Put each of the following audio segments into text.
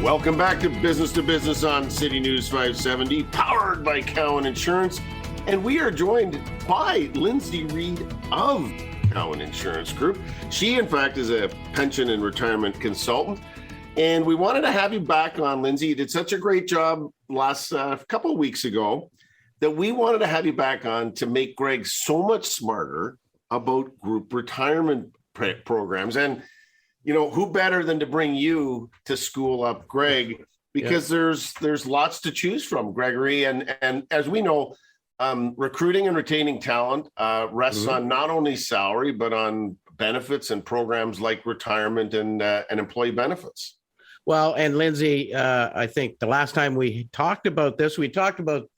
Welcome back to Business on City News 570, powered by Cowan Insurance. And we are joined by Lindsay Reid of Cowan Insurance Group. She, in fact, is a pension and retirement consultant. And we wanted to have you back on, Lindsay. You did such a great job last couple of weeks ago that we wanted to have you back on to make Greg so much smarter about group retirement programs. And you know, who better than to bring you to school up Greg, because there's lots to choose from, Gregory. And as we know, recruiting and retaining talent rests on not only salary, but on benefits and programs like retirement and employee benefits. Well, and Lindsay, I think the last time we talked about this, we talked about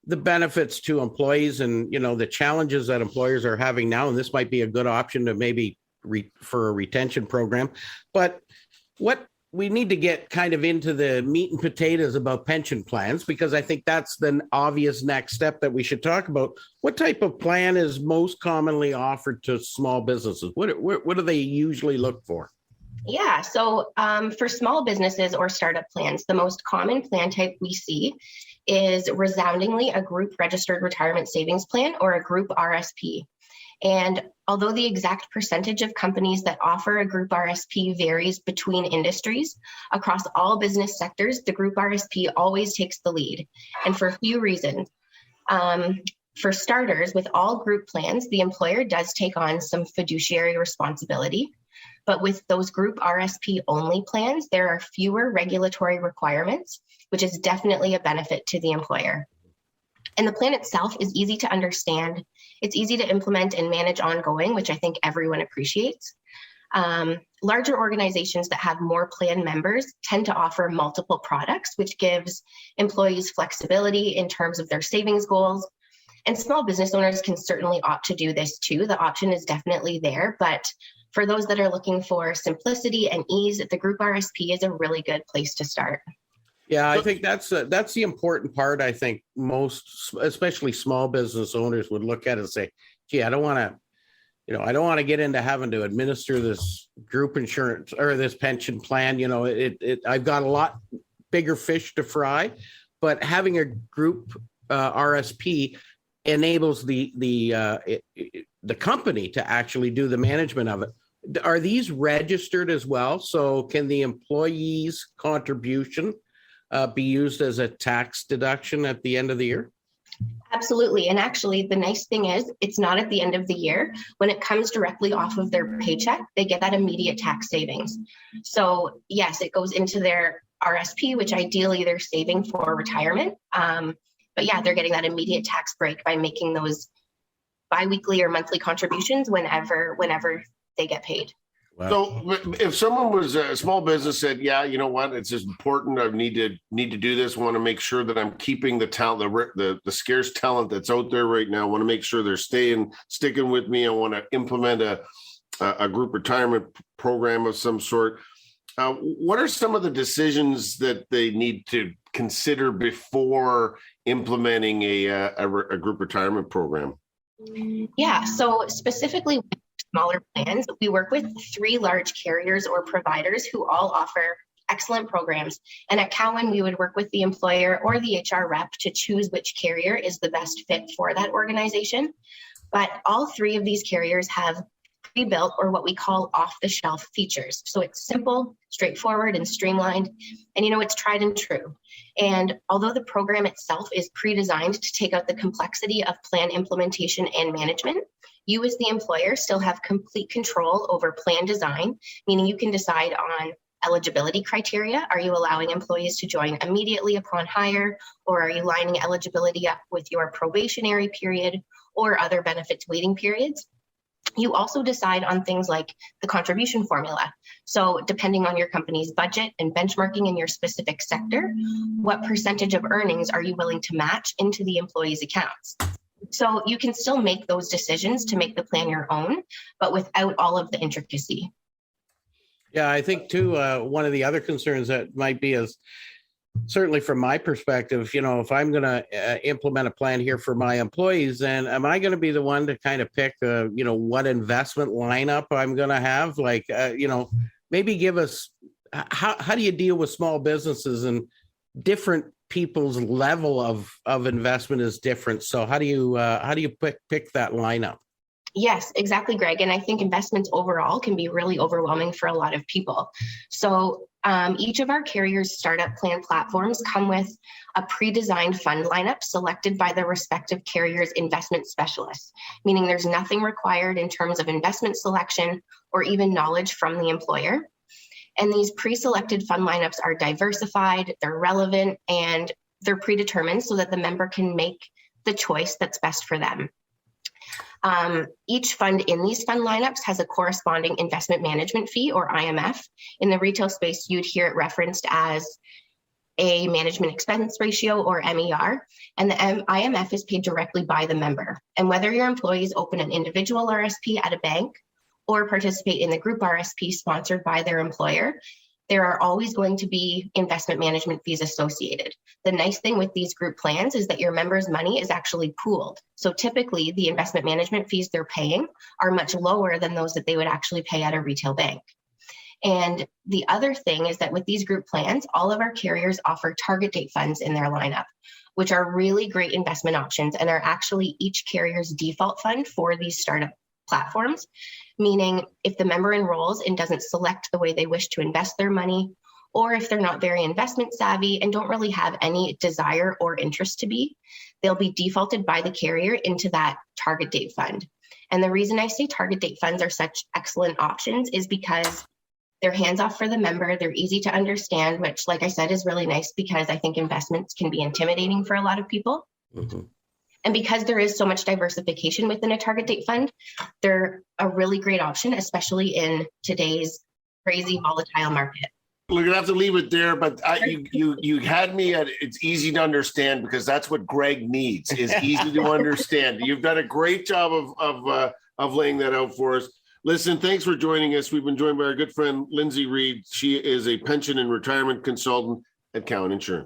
the benefits to employees and, you know, the challenges that employers are having now. And this might be a good option to maybe for a retention program. But what we need to get kind of into the meat and potatoes about pension plans, because I think that's the obvious next step that we should talk about. What type of plan is most commonly offered to small businesses? What do they usually look for? Yeah, so for small businesses or startup plans, the most common plan type we see is resoundingly a group registered retirement savings plan or a group RSP. And although the exact percentage of companies that offer a group RSP varies between industries, across all business sectors, the group RSP always takes the lead, and for a few reasons. For starters, with all group plans, the employer does take on some fiduciary responsibility. But with those group RSP only plans, there are fewer regulatory requirements, which is definitely a benefit to the employer. And the plan itself is easy to understand. It's easy to implement and manage ongoing, which I think everyone appreciates. Larger organizations that have more plan members tend to offer multiple products, which gives employees flexibility in terms of their savings goals. And small business owners can certainly opt to do this too. The option is definitely there, but for those that are looking for simplicity and ease, the group RSP is a really good place to start. Yeah, I think that's the important part. I think most, especially small business owners, would look at it and say, "Gee, I don't want to get into having to administer this group insurance or this pension plan. You know, I've got a lot bigger fish to fry." But having a group RSP enables the company to actually do the management of it. Are these registered as well? So can the employee's contribution be used as a tax deduction at the end of the year? Absolutely. And actually, the nice thing is it's not at the end of the year. When it comes directly off of their paycheck, they get that immediate tax savings. So yes, it goes into their RSP, which ideally they're saving for retirement. But yeah, they're getting that immediate tax break by making those biweekly or monthly contributions whenever they get paid. Wow. So if someone was a small business said, yeah, you know what, it's just important. I need to do this. I want to make sure that I'm keeping the talent, the scarce talent that's out there right now. I want to make sure they're sticking with me. I want to implement a group retirement program of some sort. What are some of the decisions that they need to consider before implementing a group retirement program? Yeah, so specifically with smaller plans, we work with 3 large carriers or providers who all offer excellent programs. And at Cowan, we would work with the employer or the HR rep to choose which carrier is the best fit for that organization. But all 3 of these carriers have pre-built or what we call off-the-shelf features. So it's simple, straightforward, and streamlined. And it's tried and true. And although the program itself is pre-designed to take out the complexity of plan implementation and management, you as the employer still have complete control over plan design, meaning you can decide on eligibility criteria. Are you allowing employees to join immediately upon hire, or are you lining eligibility up with your probationary period or other benefits waiting periods? You also decide on things like the contribution formula. So depending on your company's budget and benchmarking in your specific sector, what percentage of earnings are you willing to match into the employee's accounts? So you can still make those decisions to make the plan your own, but without all of the intricacy. Yeah, I think too, one of the other concerns that might be is, certainly from my perspective, if I'm going to implement a plan here for my employees, then am I going to be the one to kind of pick, what investment lineup I'm going to have? Like, maybe give us how do you deal with small businesses, and different people's level of investment is different? So how do you pick that lineup? Yes, exactly, Greg. And I think investments overall can be really overwhelming for a lot of people. So each of our carriers' startup plan platforms come with a pre-designed fund lineup selected by the respective carrier's investment specialists, meaning there's nothing required in terms of investment selection or even knowledge from the employer. And these pre-selected fund lineups are diversified, they're relevant, and they're predetermined so that the member can make the choice that's best for them. Each fund in these fund lineups has a corresponding investment management fee, or IMF. In the retail space, you'd hear it referenced as a management expense ratio, or MER, and the IMF is paid directly by the member. And whether your employees open an individual RSP at a bank or participate in the group RSP sponsored by their employer, there are always going to be investment management fees associated. The nice thing with these group plans is that your members' money is actually pooled. So typically the investment management fees they're paying are much lower than those that they would actually pay at a retail bank. And the other thing is that with these group plans, all of our carriers offer target date funds in their lineup, which are really great investment options and are actually each carrier's default fund for these startup platforms, meaning if the member enrolls and doesn't select the way they wish to invest their money, or if they're not very investment savvy and don't really have any desire or interest to be, they'll be defaulted by the carrier into that target date fund. And the reason I say target date funds are such excellent options is because they're hands off for the member, they're easy to understand, which, like I said, is really nice because I think investments can be intimidating for a lot of people. Mm-hmm. And because there is so much diversification within a target date fund, they're a really great option, especially in today's crazy volatile market. We're gonna have to leave it there, but you had me at it's easy to understand, because that's what Greg needs, is easy to understand. You've done a great job of laying that out for us. Listen, thanks for joining us. We've been joined by our good friend Lindsay Reid. She is a pension and retirement consultant at Cowan Insurance.